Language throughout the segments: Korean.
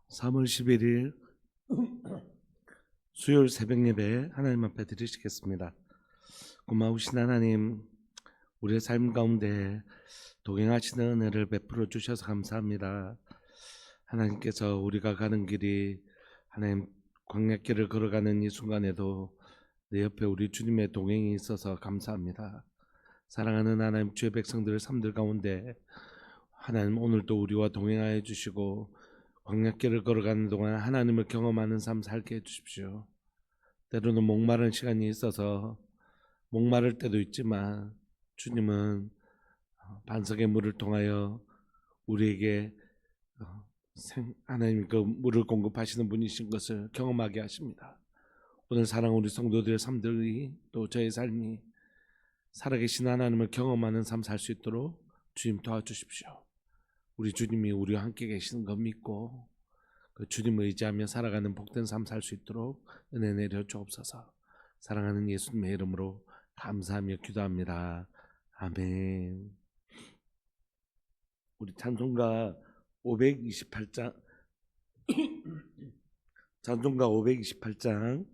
3월 11일 수요일 새벽 예배 하나님 앞에 드리시겠습니다. 고마우신 하나님, 우리의 삶 가운데 동행하시는 은혜를 베풀어 주셔서 감사합니다. 하나님께서 우리가 가는 길이 하나님 광야길을 걸어가는 이 순간에도 내 옆에 우리 주님의 동행이 있어서 감사합니다. 사랑하는 하나님, 주의 백성들의 삶들 가운데 하나님 오늘도 우리와 동행하여 주시고 광야길을 걸어가는 동안 하나님을 경험하는 삶 살게 해주십시오. 때로는 목마른 시간이 있어서 목마를 때도 있지만 주님은 반석의 물을 통하여 우리에게 하나님 그 물을 공급하시는 분이신 것을 경험하게 하십니다. 오늘 사랑 우리 성도들의 삶들이 또 저의 삶이 살아계신 하나님을 경험하는 삶 살 수 있도록 주님 도와주십시오. 우리 주님이 우리와 함께 계시는 거 믿고 그 주님을 의지하며 살아가는 복된 삶 살 수 있도록 은혜 내려 주옵소서. 사랑하는 예수님의 이름으로 감사하며 기도합니다. 아멘. 우리 찬송가 528장 찬송가 528장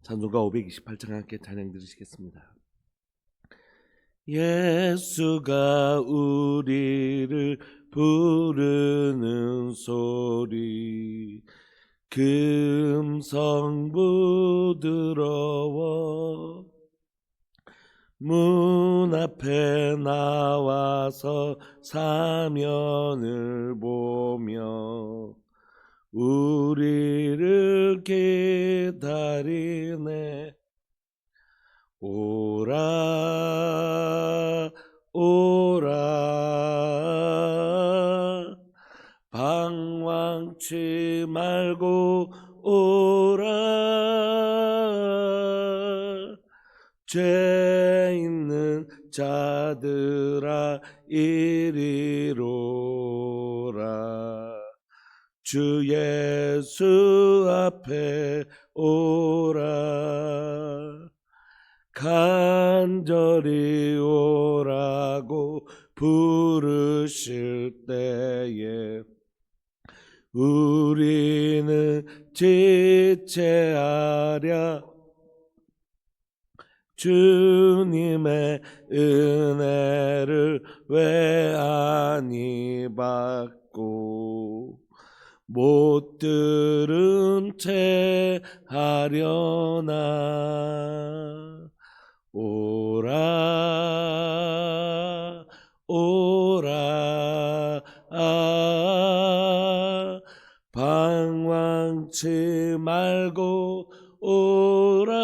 찬송가 528장 함께 찬양 드리시겠습니다. 예수가 우리를 부르는 소리 금성 부드러워 문 앞에 나와서 사면을 보며 우리를 기다리네. 오라 오라 방황치 말고 오라 죄 있는 자들아 이리로라 주 예수 앞에 오라 간절히 오라고 부르실 때에 우리는 지체하랴 주님의 은혜를 왜 아니 받고 못 들은 채 하려나. 오라 오라 방황치 말고 오라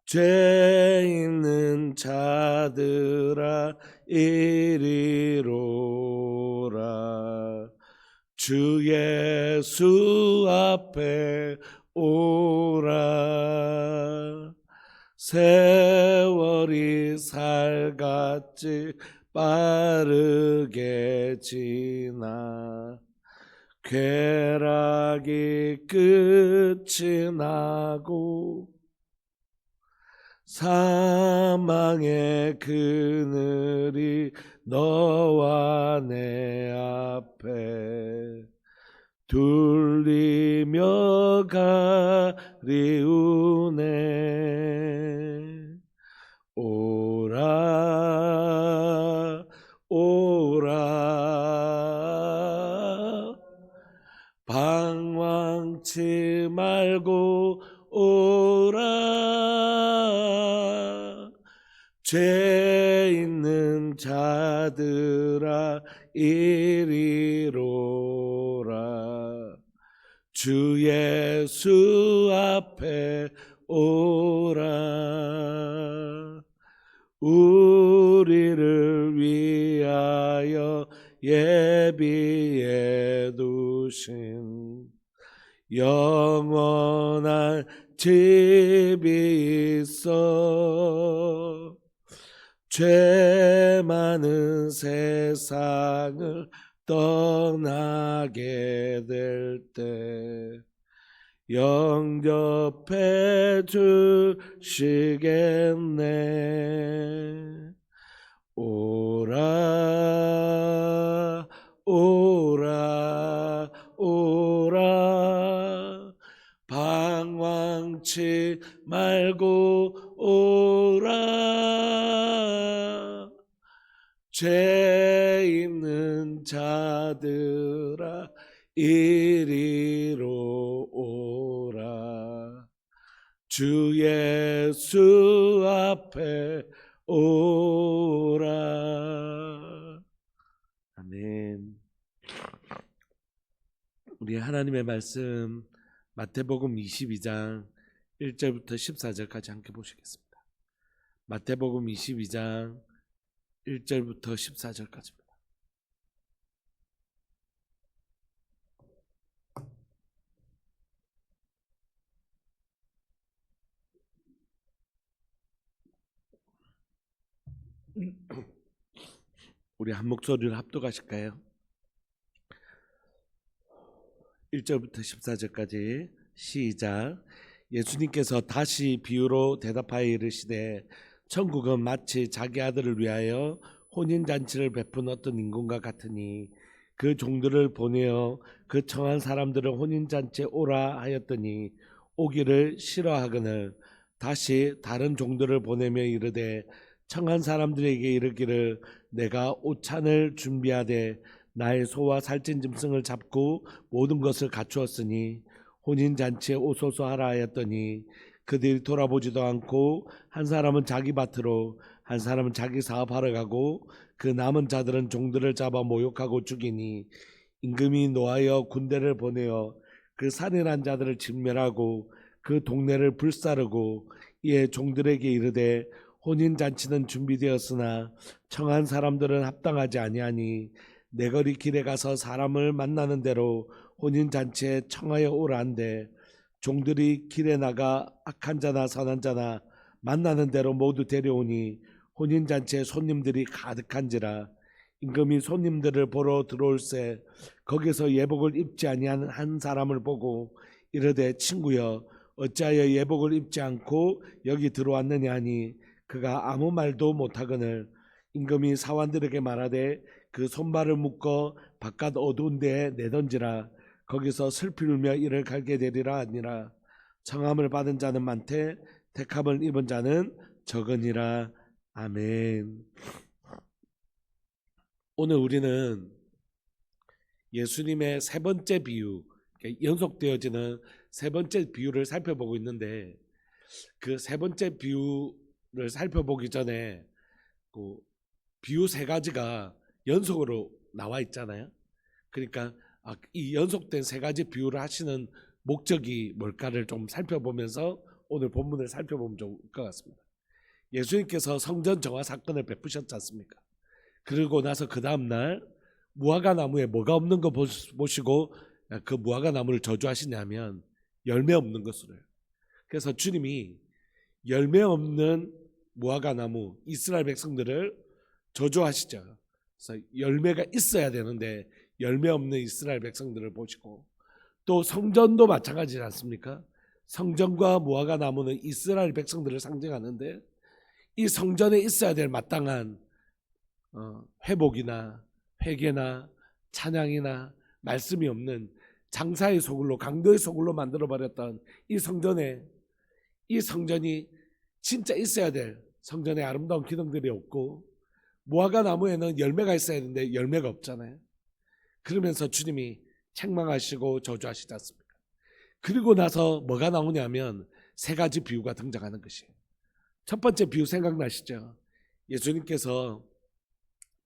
죄 있는 자들아 이리로라 주 예수 앞에 오라 세월이 살같이 빠르게 지나 쾌락이 끝이 나고 사망의 그늘이 너와 내 앞에 둘리며 가리우네. 오라 오라 방황치 말고 오라 죄 있는 자들아 이리로라 주 예수 앞에 오라 우리를 위하여 예비해 두신 영원한 집이 있어. 죄 많은 세상을 떠나게 될 때 영접해 주시겠네. 오라 오라 오라 방황치 말고 오라. 죄 있는 자들아 이리로 오라. 주 예수 앞에 오라. 아멘. 우리 하나님의 말씀 마태복음 22장 1절부터 14절까지 함께 보시겠습니다. 마태복음 22장 1절부터 14절까지입니다. 우리 한 목소리를 합독하실까요? 1절부터 14절까지 시작. 예수님께서 다시 비유로 대답하여 이르시되 천국은 마치 자기 아들을 위하여 혼인잔치를 베푼 어떤 임금과 같으니 그 종들을 보내어 그 청한 사람들을 혼인잔치에 오라 하였더니 오기를 싫어하거늘 다시 다른 종들을 보내며 이르되 청한 사람들에게 이르기를 내가 오찬을 준비하되 나의 소와 살찐 짐승을 잡고 모든 것을 갖추었으니 혼인잔치에 오소서 하라 하였더니 그들이 돌아보지도 않고 한 사람은 자기 밭으로 한 사람은 자기 사업하러 가고 그 남은 자들은 종들을 잡아 모욕하고 죽이니 임금이 노하여 군대를 보내어 그 살인한 자들을 진멸하고 그 동네를 불사르고 이에 종들에게 이르되 혼인잔치는 준비되었으나 청한 사람들은 합당하지 아니하니 내 거리 길에 가서 사람을 만나는 대로 혼인잔치에 청하여 오라한데 종들이 길에 나가 악한 자나 선한 자나 만나는 대로 모두 데려오니 혼인잔치에 손님들이 가득한지라. 임금이 손님들을 보러 들어올새 거기서 예복을 입지 아니한 한 사람을 보고 이르되 친구여 어찌하여 예복을 입지 않고 여기 들어왔느냐 하니 그가 아무 말도 못하거늘 임금이 사환들에게 말하되 그 손발을 묶어 바깥 어두운 데에 내던지라. 거기서 슬피 울며 이를 갈게 되리라 하니라. 청함을 받은 자는 많되 택함을 입은 자는 적으니라. 아멘. 오늘 우리는 예수님의 세 번째 비유, 연속되어지는 세 번째 비유를 살펴보고 있는데 그 세 번째 비유를 살펴보기 전에 그 비유 세 가지가 연속으로 나와 있잖아요. 그러니까 이 연속된 세 가지 비유를 하시는 목적이 뭘까를 좀 살펴보면서 오늘 본문을 살펴보면 좋을 것 같습니다. 예수님께서 성전 정화 사건을 베푸셨지 않습니까? 그리고 나서 그 다음날 무화과 나무에 뭐가 없는 거 보시고 그 무화과 나무를 저주하시냐면 열매 없는 것으로요. 그래서 주님이 열매 없는 무화과 나무 이스라엘 백성들을 저주하시죠. 그래서 열매가 있어야 되는데 열매 없는 이스라엘 백성들을 보시고 또 성전도 마찬가지지 않습니까? 성전과 무화과 나무는 이스라엘 백성들을 상징하는데 이 성전에 있어야 될 마땅한 회복이나 회개나 찬양이나 말씀이 없는 장사의 소굴로 강도의 소굴로 만들어버렸던 이 성전이 진짜 있어야 될 성전에 아름다운 기능들이 없고 무화과 나무에는 열매가 있어야 되는데 열매가 없잖아요. 그러면서 주님이 책망하시고 저주하시지 않습니까? 그리고 나서 뭐가 나오냐면 세 가지 비유가 등장하는 것이에요. 첫 번째 비유 생각나시죠? 예수님께서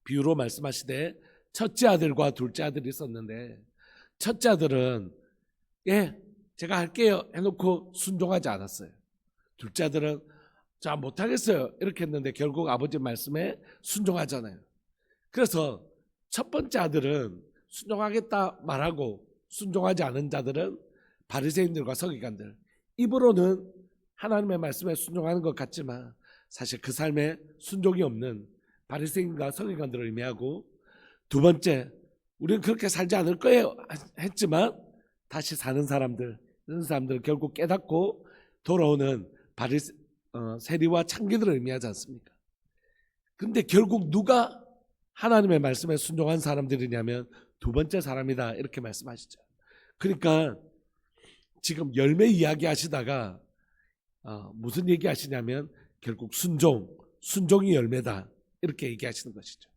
비유로 말씀하시되 첫째 아들과 둘째 아들이 있었는데 첫째 아들은 제가 할게요 해놓고 순종하지 않았어요. 둘째 아들은 자 못하겠어요 이렇게 했는데 결국 아버지 말씀에 순종하잖아요. 그래서 첫 번째 아들은 순종하겠다 말하고 순종하지 않은 자들은 바리새인들과 서기관들, 입으로는 하나님의 말씀에 순종하는 것 같지만 사실 그 삶에 순종이 없는 바리새인과 서기관들을 의미하고, 두 번째, 우리는 그렇게 살지 않을 거예요 했지만 다시 사는 사람들, 이런 사람들을 결국 깨닫고 돌아오는 세리와 창기들을 의미하지 않습니까? 근데 결국 누가 하나님의 말씀에 순종한 사람들이냐면 두 번째 사람이다, 이렇게 말씀하시죠. 그러니까 지금 열매 이야기 하시다가 무슨 얘기 하시냐면 결국 순종이 열매다, 이렇게 얘기하시는 것이죠.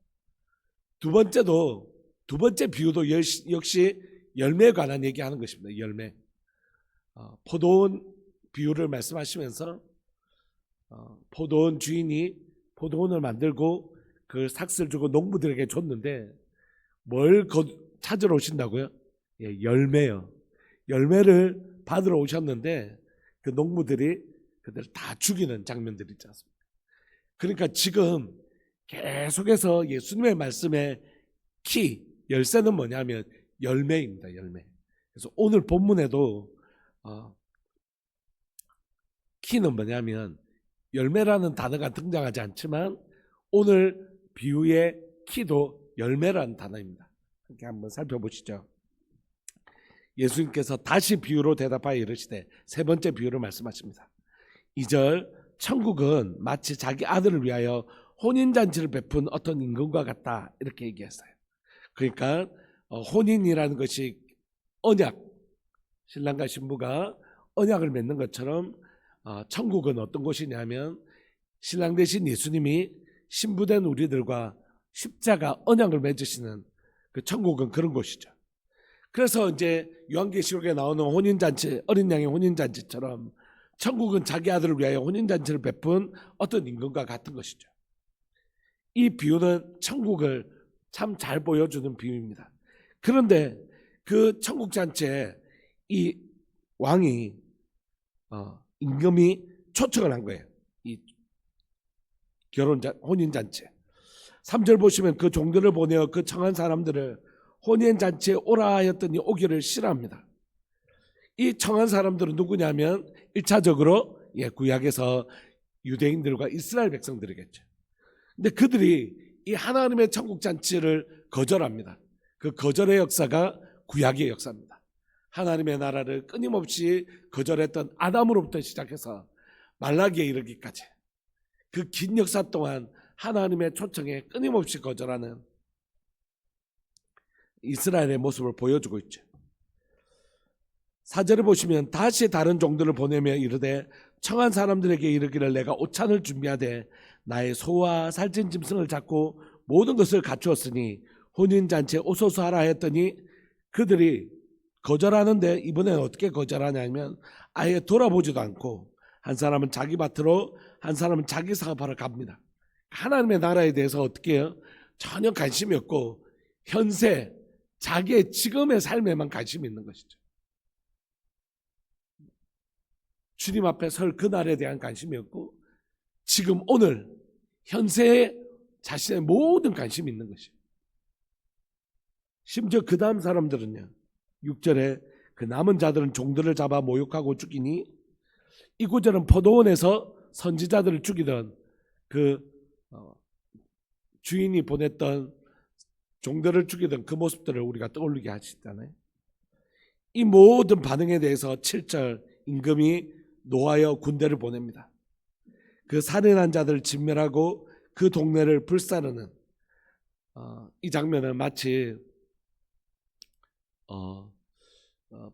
두 번째 비유도 역시 열매에 관한 얘기하는 것입니다. 열매. 포도원 비유를 말씀하시면서 포도원 주인이 포도원을 만들고 그 삭스를 주고 농부들에게 줬는데 뭘 찾으러 오신다고요? 예, 열매요. 열매를 받으러 오셨는데 그 농부들이 그들 다 죽이는 장면들이 있지 않습니까? 그러니까 지금 계속해서 예수님의 말씀의 열쇠는 뭐냐면 열매입니다. 열매. 그래서 오늘 본문에도 키는 뭐냐면 열매라는 단어가 등장하지 않지만 오늘 비유의 키도 열매라는 단어입니다. 이렇게 한번 살펴보시죠. 예수님께서 다시 비유로 대답하여 이르시되, 세 번째 비유를 말씀하십니다. 2절, 천국은 마치 자기 아들을 위하여 혼인잔치를 베푼 어떤 임금과 같다, 이렇게 얘기했어요. 그러니까 혼인이라는 것이 언약, 신랑과 신부가 언약을 맺는 것처럼 천국은 어떤 곳이냐면 신랑 되신 예수님이 신부된 우리들과 십자가 언약을 맺으시는 그 천국은 그런 곳이죠. 그래서 이제 요한계시록에 나오는 혼인잔치, 어린 양의 혼인잔치처럼 천국은 자기 아들을 위하여 혼인잔치를 베푼 어떤 임금과 같은 것이죠. 이 비유는 천국을 참 잘 보여주는 비유입니다. 그런데 그 천국 잔치에 이 왕이 임금이 초청을 한 거예요. 이 혼인잔치에. 3절 보시면 그 종들을 보내어 그 청한 사람들을 혼인잔치에 오라 하였더니 오기를 싫어합니다. 이 청한 사람들은 누구냐면 1차적으로 구약에서 유대인들과 이스라엘 백성들이겠죠. 근데 그들이 이 하나님의 천국 잔치를 거절합니다. 그 거절의 역사가 구약의 역사입니다. 하나님의 나라를 끊임없이 거절했던 아담으로부터 시작해서 말라기에 이르기까지 그 긴 역사 동안 하나님의 초청에 끊임없이 거절하는 이스라엘의 모습을 보여주고 있죠. 4절에 보시면 다시 다른 종들을 보내며 이르되 청한 사람들에게 이르기를 내가 오찬을 준비하되 나의 소와 살찐 짐승을 잡고 모든 것을 갖추었으니 혼인잔치에 오소서 하라 했더니 그들이 거절하는데 이번에는 어떻게 거절하냐면 아예 돌아보지도 않고 한 사람은 자기 밭으로 한 사람은 자기 사업하러 갑니다. 하나님의 나라에 대해서 어떻게 해요? 전혀 관심이 없고 현세, 자기의 지금의 삶에만 관심이 있는 것이죠. 주님 앞에 설 그날에 대한 관심이 없고 지금 오늘 현세에 자신의 모든 관심이 있는 것이에요. 심지어 그 다음 사람들은요, 6절에 그 남은 자들은 종들을 잡아 모욕하고 죽이니, 이 구절은 포도원에서 선지자들을 죽이던 그 주인이 보냈던 종들을 죽이던 그 모습들을 우리가 떠올리게 하시잖아요. 이 모든 반응에 대해서 7절 임금이 노하여 군대를 보냅니다. 그 살인한 자들을 진멸하고 그 동네를 불사르는 이 장면은 마치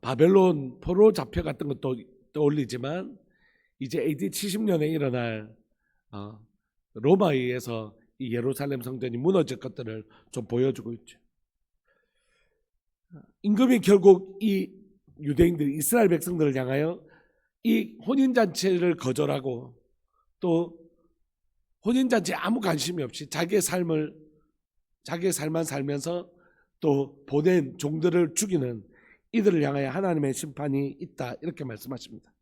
바벨론 포로 잡혀갔던 것도 떠올리지만 이제 AD 70년에 일어날 로마에 의해서 이 예루살렘 성전이 무너질 것들을 좀 보여주고 있죠. 임금이 결국 이 유대인들, 이스라엘 백성들을 향하여 이 혼인잔치를 거절하고 또 혼인잔치에 아무 관심이 없이 자기의 삶만 살면서 또 보낸 종들을 죽이는 이들을 향하여 하나님의 심판이 있다, 이렇게 말씀하십니다.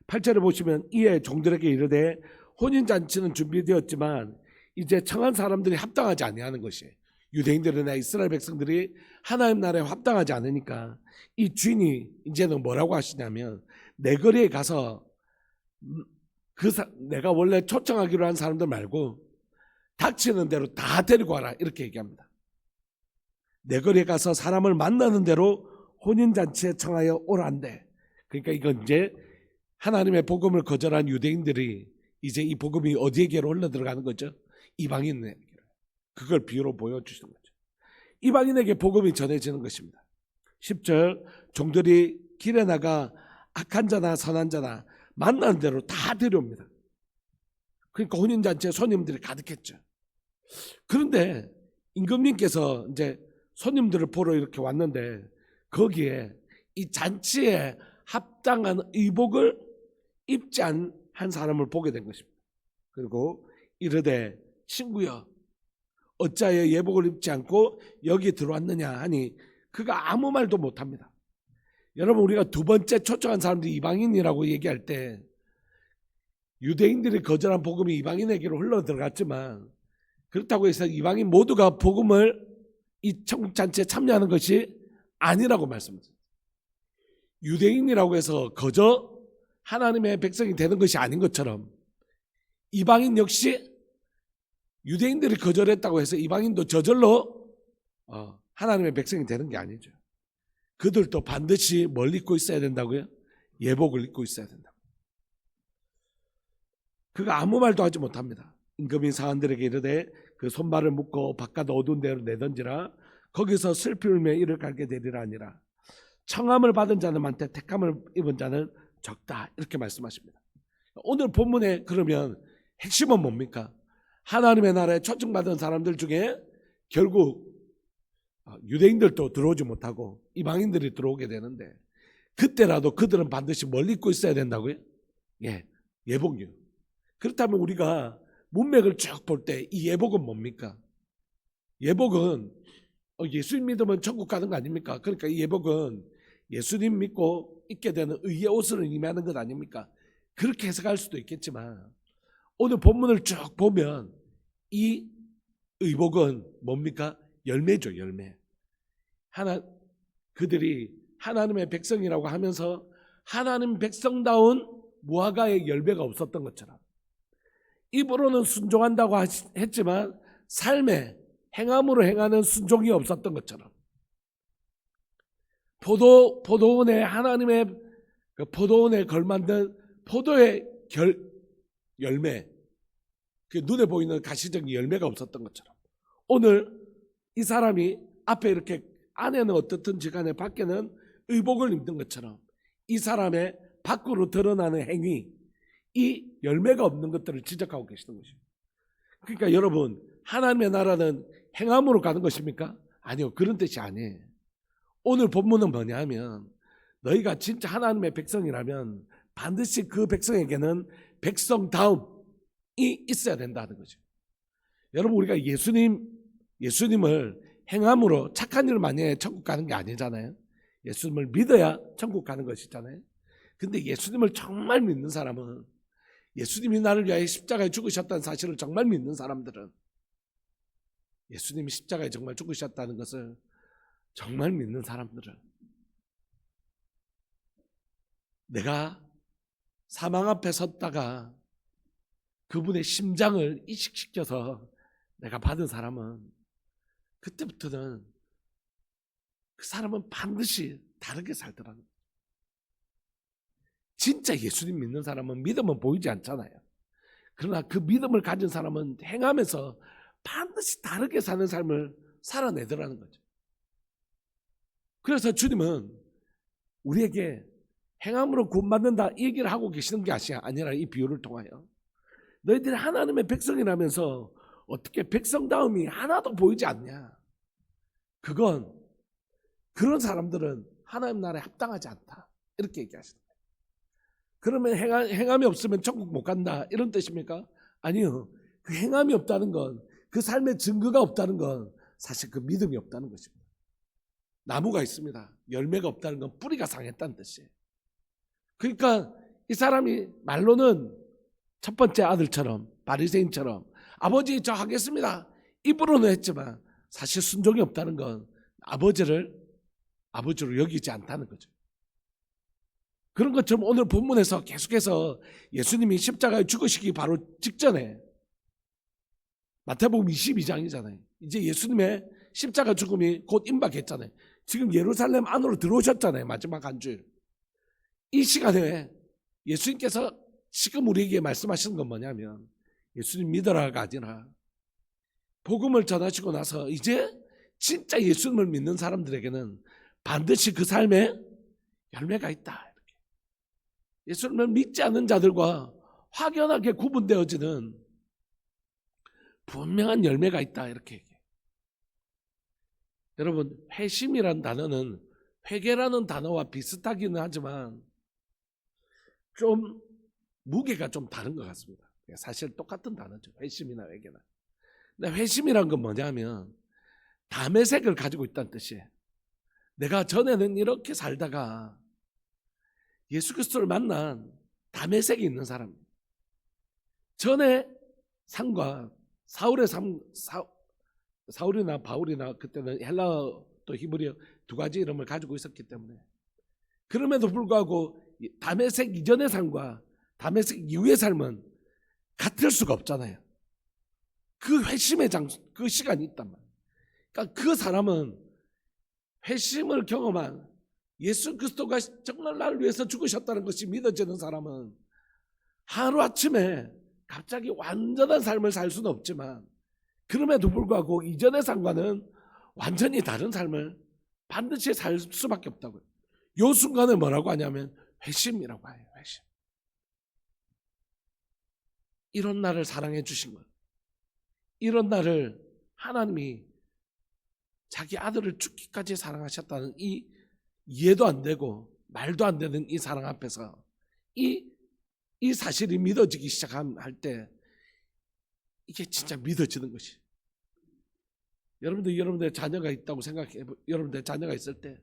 8절에 보시면 이에 종들에게 이르되 혼인잔치는 준비되었지만 이제 청한 사람들이 합당하지 아니하는 것이에요. 유대인들이나 이스라엘 백성들이 하나님 나라에 합당하지 않으니까 이 주인이 이제는 뭐라고 하시냐면 내 거리에 가서 내가 원래 초청하기로 한 사람들 말고 닥치는 대로 다 데리고 와라 이렇게 얘기합니다. 내 거리에 가서 사람을 만나는 대로 혼인잔치에 청하여 오란대. 그러니까 이건 이제 하나님의 복음을 거절한 유대인들이 이제 이 복음이 어디에게로 흘러들어가는 거죠? 이방인에게. 그걸 비유로 보여주시는 거죠. 이방인에게 복음이 전해지는 것입니다. 10절 종들이 길에 나가 악한 자나 선한 자나 만나는 대로 다 데려옵니다. 그러니까 혼인잔치에 손님들이 가득했죠. 그런데 임금님께서 이제 손님들을 보러 이렇게 왔는데 거기에 이 잔치에 합당한 의복을 입지 않은 한 사람을 보게 된 것입니다. 그리고 이르되 친구여 어찌하여 예복을 입지 않고 여기 들어왔느냐 하니 그가 아무 말도 못합니다. 여러분 우리가 두 번째 초청한 사람들이 이방인이라고 얘기할 때 유대인들이 거절한 복음이 이방인에게로 흘러 들어갔지만 그렇다고 해서 이방인 모두가 복음을 이 천국잔치에 참여하는 것이 아니라고 말씀드립니다. 유대인이라고 해서 거저 하나님의 백성이 되는 것이 아닌 것처럼 이방인 역시 유대인들이 거절했다고 해서 이방인도 저절로 하나님의 백성이 되는 게 아니죠. 그들도 반드시 뭘 입고 있어야 된다고요? 예복을 입고 있어야 된다고. 그가 아무 말도 하지 못합니다. 임금인 사관들에게 이르되 그 손발을 묶고 바깥 어두운 데로 내던지라 거기서 슬피 울며 이를 갈게 되리라 하니라. 청함을 받은 자는 많되 택함을 입은 자는 적다 이렇게 말씀하십니다. 오늘 본문에 그러면 핵심은 뭡니까? 하나님의 나라에 초청받은 사람들 중에 결국 유대인들도 들어오지 못하고 이방인들이 들어오게 되는데 그때라도 그들은 반드시 뭘 입고 있어야 된다고요? 예, 예복이요. 그렇다면 우리가 문맥을 쭉 볼 때 이 예복은 뭡니까? 예복은 예수님 믿으면 천국 가는 거 아닙니까? 그러니까 이 예복은 예수님 믿고 입게 되는 의의 옷을 의미하는 것 아닙니까? 그렇게 해석할 수도 있겠지만 오늘 본문을 쭉 보면 이 의복은 뭡니까? 열매죠, 열매. 그들이 하나님의 백성이라고 하면서 하나님 백성다운 무화과의 열매가 없었던 것처럼 입으로는 순종한다고 했지만 삶에 행함으로 행하는 순종이 없었던 것처럼 포도원에 하나님의 포도원에 걸만든 포도의 열매, 그 눈에 보이는 가시적인 열매가 없었던 것처럼 오늘 이 사람이 앞에 이렇게 안에는 어떻든지 간에 밖에는 의복을 입는 것처럼 이 사람의 밖으로 드러나는 행위, 이 열매가 없는 것들을 지적하고 계시는 것입니다. 그러니까 여러분 하나님의 나라는 행함으로 가는 것입니까? 아니요, 그런 뜻이 아니에요. 오늘 본문은 뭐냐 하면 너희가 진짜 하나님의 백성이라면 반드시 그 백성에게는 백성다움이 있어야 된다는 거죠. 여러분 우리가 예수님을 행함으로 착한 일을 많이 해 천국 가는 게 아니잖아요. 예수님을 믿어야 천국 가는 것이잖아요. 근데 예수님을 정말 믿는 사람은 예수님이 나를 위하여 십자가에 죽으셨다는 사실을 정말 믿는 사람들은 예수님이 십자가에 정말 죽으셨다는 것을 정말 믿는 사람들은 내가 사망 앞에 섰다가 그분의 심장을 이식시켜서 내가 받은 사람은 그때부터는 그 사람은 반드시 다르게 살더라는 거예요. 진짜 예수님 믿는 사람은 믿음은 보이지 않잖아요. 그러나 그 믿음을 가진 사람은 행하면서 반드시 다르게 사는 삶을 살아내더라는 거죠. 그래서 주님은 우리에게 행함으로 구원받는다 이 얘기를 하고 계시는 게 아니라 이 비유를 통하여 너희들이 하나님의 백성이라면서 어떻게 백성다움이 하나도 보이지 않냐. 그건 그런 사람들은 하나님 나라에 합당하지 않다 이렇게 얘기하시는 거예요. 그러면 행함이 없으면 천국 못 간다 이런 뜻입니까? 아니요. 그 행함이 없다는 건 그 삶의 증거가 없다는 건 사실 그 믿음이 없다는 것입니다. 나무가 있습니다. 열매가 없다는 건 뿌리가 상했다는 뜻이에요. 그러니까 이 사람이 말로는 첫 번째 아들처럼 바리새인처럼 아버지 저 하겠습니다 입으로는 했지만 사실 순종이 없다는 건 아버지로 여기지 않다는 거죠. 그런 것처럼 오늘 본문에서 계속해서 예수님이 십자가에 죽으시기 바로 직전에 마태복음 22장이잖아요. 이제 예수님의 십자가 죽음이 곧 임박했잖아요. 지금 예루살렘 안으로 들어오셨잖아요. 마지막 한 주일. 이 시간에 예수님께서 지금 우리에게 말씀하시는 건 뭐냐면 예수님 믿어라가 아니라 복음을 전하시고 나서 이제 진짜 예수님을 믿는 사람들에게는 반드시 그 삶에 열매가 있다. 이렇게. 예수님을 믿지 않는 자들과 확연하게 구분되어지는 분명한 열매가 있다. 이렇게 얘기해요. 여러분, 회심이란 단어는 회개라는 단어와 비슷하기는 하지만 좀 무게가 좀 다른 것 같습니다. 사실 똑같은 단어죠. 회심이나 회개나. 근데 회심이란 건 뭐냐면 담의색을 가지고 있다는 뜻이에요. 내가 전에는 이렇게 살다가 예수 그리스도를 만난 담의색이 있는 사람. 전에 삶과 사울의 삶, 사울이나 바울이나 그때는 헬라어 또 히브리어 두 가지 이름을 가지고 있었기 때문에 그럼에도 불구하고 담의색 이전의 삶과 담의색 이후의 삶은 같을 수가 없잖아요. 그 회심의 그 시간이 있단 말이에요. 그러니까 그 사람은 회심을 경험한 예수 그리스도가 정말 나를 위해서 죽으셨다는 것이 믿어지는 사람은 하루아침에 갑자기 완전한 삶을 살 수는 없지만 그럼에도 불구하고 이전의 삶과는 완전히 다른 삶을 반드시 살 수밖에 없다고요. 이 순간을 뭐라고 하냐면 회심이라고 해요. 회심. 이런 나를 사랑해 주신 것, 이런 나를 하나님이 자기 아들을 죽기까지 사랑하셨다는 이 이해도 안 되고 말도 안 되는 이 사랑 앞에서 이 사실이 믿어지기 시작할 때 이게 진짜 믿어지는 것이. 여러분들 자녀가 있다고 생각해. 여러분들 자녀가 있을 때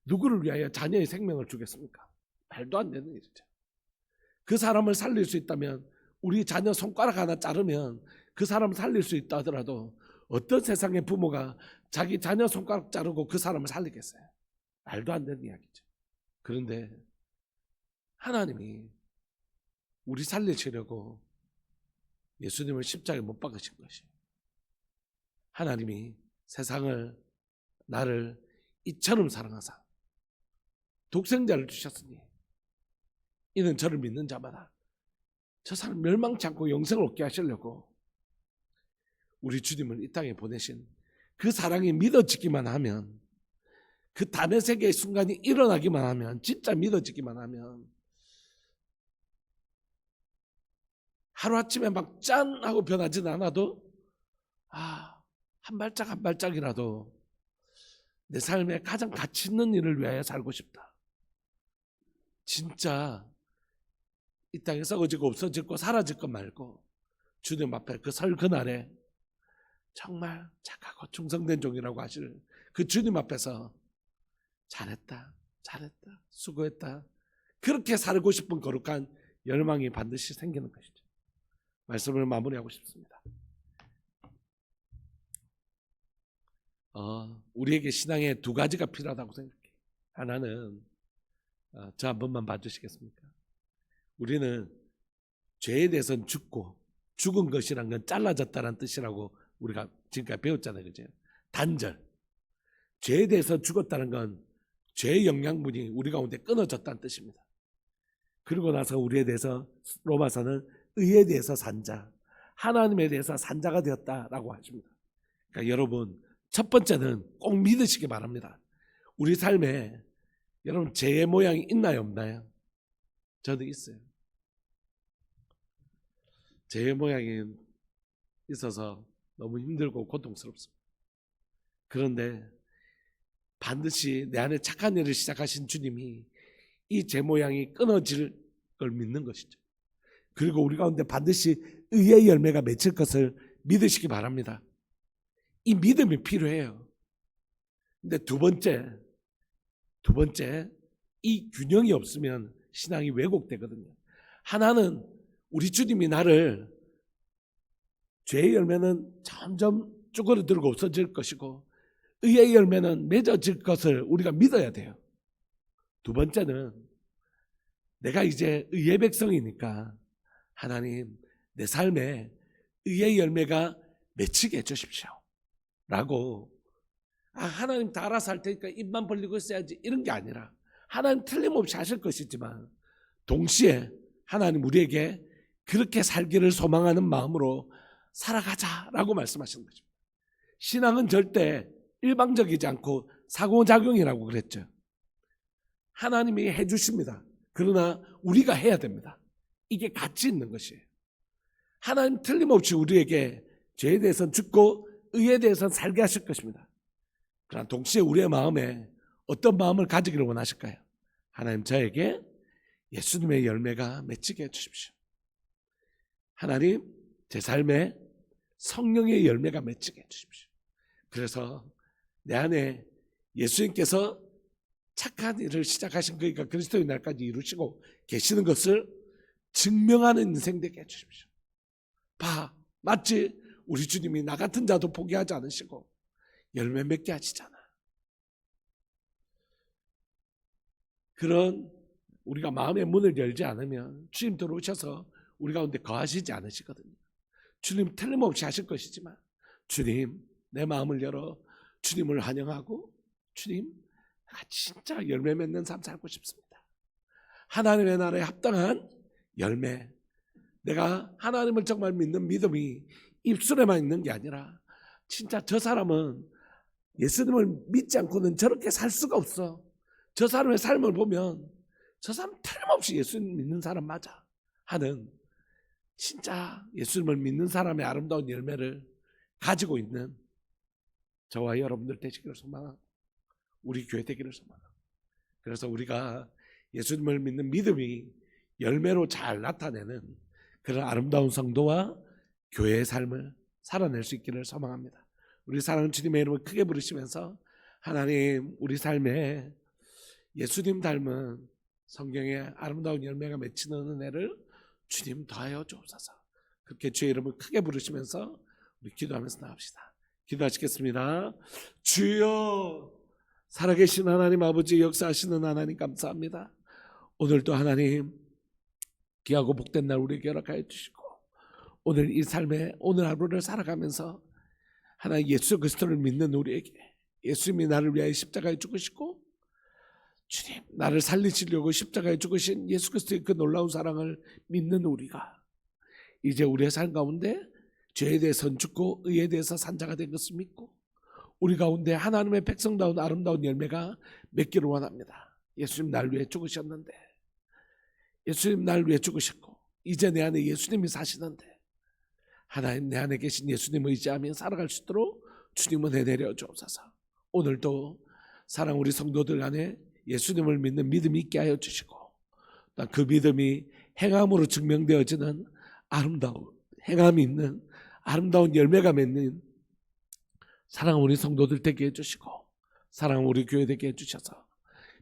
누구를 위하여 자녀의 생명을 주겠습니까? 말도 안 되는 일이죠. 그 사람을 살릴 수 있다면 우리 자녀 손가락 하나 자르면 그 사람을 살릴 수 있다 하더라도 어떤 세상의 부모가 자기 자녀 손가락 자르고 그 사람을 살리겠어요? 말도 안 되는 이야기죠. 그런데 하나님이 우리 살리시려고 예수님을 십자가에 못 박으신 것이, 하나님이 세상을 나를 이처럼 사랑하사 독생자를 주셨으니 이는 저를 믿는 자마다 저 사람 멸망치 않고 영생을 얻게 하시려고 우리 주님을 이 땅에 보내신 그 사랑이 믿어지기만 하면, 그 담의색의 순간이 일어나기만 하면, 진짜 믿어지기만 하면 하루아침에 막 짠 하고 변하지는 않아도 한 발짝 한 발짝이라도 내 삶에 가장 가치 있는 일을 위하여 살고 싶다. 진짜 이 땅에 썩어지고 없어지고 사라질 것 말고 주님 앞에 그 설 그날에 정말 착하고 충성된 종이라고 하실 그 주님 앞에서 잘했다, 수고했다, 그렇게 살고 싶은 거룩한 열망이 반드시 생기는 것이죠. 말씀을 마무리하고 싶습니다. 우리에게 신앙에 두 가지가 필요하다고 생각해요. 하나는 저 한 번만 봐주시겠습니까? 우리는 죄에 대해서는 죽고, 죽은 것이란 건 잘라졌다는 뜻이라고 우리가 지금까지 배웠잖아요. 그죠? 단절. 죄에 대해서 죽었다는 건 죄의 영양분이 우리 가운데 끊어졌다는 뜻입니다. 그리고 나서 우리에 대해서 로마서는 의에 대해서 산자, 하나님에 대해서 산자가 되었다라고 하십니다. 그러니까 여러분, 첫 번째는 꼭 믿으시기 바랍니다. 우리 삶에 여러분 죄의 모양이 있나요, 없나요? 저도 있어요. 죄의 모양이 있어서 너무 힘들고 고통스럽습니다. 그런데 반드시 내 안에 착한 일을 시작하신 주님이 이 죄 모양이 끊어질 걸 믿는 것이죠. 그리고 우리 가운데 반드시 의의 열매가 맺힐 것을 믿으시기 바랍니다. 이 믿음이 필요해요. 근데 두 번째, 이 균형이 없으면 신앙이 왜곡되거든요. 하나는 우리 주님이 나를, 죄의 열매는 점점 쭈그러들고 없어질 것이고 의의 열매는 맺어질 것을 우리가 믿어야 돼요. 두 번째는 내가 이제 의의 백성이니까 하나님 내 삶에 의의 열매가 맺히게 해주십시오 라고 하나님 다 알아서 할 테니까 입만 벌리고 있어야지 이런 게 아니라 하나님 틀림없이 하실 것이지만 동시에 하나님 우리에게 그렇게 살기를 소망하는 마음으로 살아가자라고 말씀하시는 거죠. 신앙은 절대 일방적이지 않고 상호작용이라고 그랬죠. 하나님이 해주십니다. 그러나 우리가 해야 됩니다. 이게 같이 있는 것이에요. 하나님 틀림없이 우리에게 죄에 대해서는 죽고 의에 대해서는 살게 하실 것입니다. 그러나 동시에 우리의 마음에 어떤 마음을 가지기를 원하실까요? 하나님 저에게 예수님의 열매가 맺히게 해주십시오. 하나님 제 삶에 성령의 열매가 맺히게 해주십시오. 그래서 내 안에 예수님께서 착한 일을 시작하신 그러니까 그리스도의 날까지 이루시고 계시는 것을 증명하는 인생 되게 해주십시오. 마치 우리 주님이 나 같은 자도 포기하지 않으시고 열매 맺게 하시잖아. 그런 우리가 마음의 문을 열지 않으면 주님 들어오셔서 우리 가운데 거하시지 않으시거든요. 주님 틀림없이 하실 것이지만 주님 내 마음을 열어 주님을 환영하고 주님 내가 진짜 열매 맺는 삶 살고 싶습니다. 하나님의 나라에 합당한 열매, 내가 하나님을 정말 믿는 믿음이 입술에만 있는 게 아니라 진짜 저 사람은 예수님을 믿지 않고는 저렇게 살 수가 없어. 저 사람의 삶을 보면 저 사람 틀림없이 예수님 믿는 사람 맞아 하는 진짜 예수님을 믿는 사람의 아름다운 열매를 가지고 있는 저와 여러분들 되시기를 소망하고 우리 교회 되기를 소망하고 그래서 우리가 예수님을 믿는 믿음이 열매로 잘 나타내는 그런 아름다운 성도와 교회의 삶을 살아낼 수 있기를 소망합니다. 우리 사랑하는 주님의 이름을 크게 부르시면서 하나님 우리 삶에 예수님 닮은 성경의 아름다운 열매가 맺히는 은혜를 주님 더하여 주옵소서. 그렇게 주의 이름을 크게 부르시면서 우리 기도하면서 나갑시다. 기도하시겠습니다. 주여 살아계신 하나님 아버지 역사하시는 하나님 감사합니다. 오늘도 하나님 귀하고 복된 날 우리에게 허락하여 주시고 오늘 이 삶에 오늘 하루를 살아가면서 하나님 예수 그리스도를 믿는 우리에게 예수님이 나를 위하여 십자가에 죽으시고 주님 나를 살리시려고 십자가에 죽으신 예수 그리스도의 그 놀라운 사랑을 믿는 우리가 이제 우리의 삶 가운데 죄에 대해서는 죽고 의에 대해서 산자가 된 것을 믿고 우리 가운데 하나님의 백성다운 아름다운 열매가 맺기를 원합니다. 예수님 날 위해 죽으셨는데 예수님 날 위해 죽으셨고 이제 내 안에 예수님이 사시는데 하나님 내 안에 계신 예수님을 의지하며 살아갈 수 있도록 주님 은혜 내려 주옵소서. 오늘도 사랑 우리 성도들 안에 예수님을 믿는 믿음이 있게 하여 주시고 그 믿음이 행함으로 증명되어지는 아름다운 행함이 있는 아름다운 열매가 맺는 사랑 우리 성도들 되게 해주시고 사랑 우리 교회 되게 해주셔서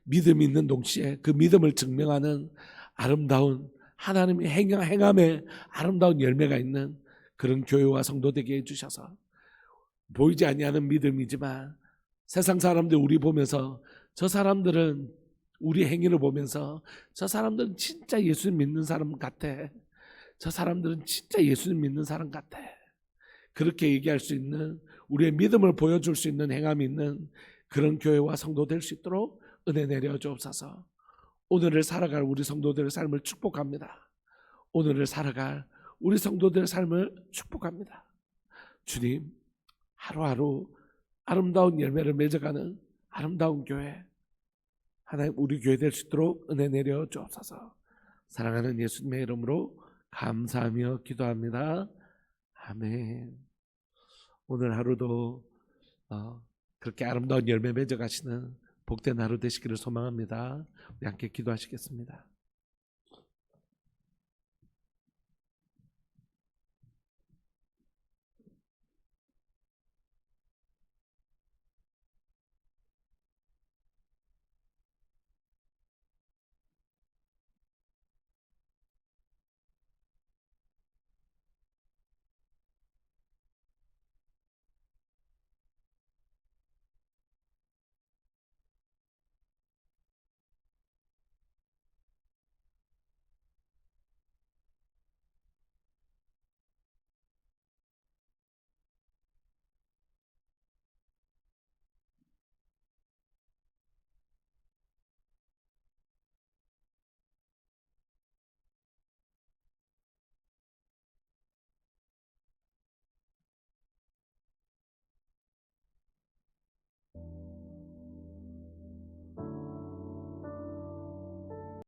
믿음이 있는 동시에 그 믿음을 증명하는 아름다운 하나님의 행함에 아름다운 열매가 있는 그런 교회와 성도 되게 해주셔서 보이지 아니하는 믿음이지만 세상 사람들 우리 보면서 저 사람들은 우리 행위를 보면서 저 사람들은 진짜 예수님 믿는 사람 같아. 저 사람들은 진짜 예수님 믿는 사람 같아. 그렇게 얘기할 수 있는 우리의 믿음을 보여줄 수 있는 행함이 있는 그런 교회와 성도 될 수 있도록 은혜 내려 주옵소서. 오늘을 살아갈 우리 성도들의 삶을 축복합니다. 오늘을 살아갈 우리 성도들의 삶을 축복합니다. 주님 하루하루 아름다운 열매를 맺어가는 아름다운 교회 하나님 우리 교회 될 수 있도록 은혜 내려 주옵소서. 사랑하는 예수님의 이름으로 감사하며 기도합니다. 아멘. 오늘 하루도 그렇게 아름다운 열매 맺어가시는 복된 하루 되시기를 소망합니다. 우리 함께 기도하시겠습니다.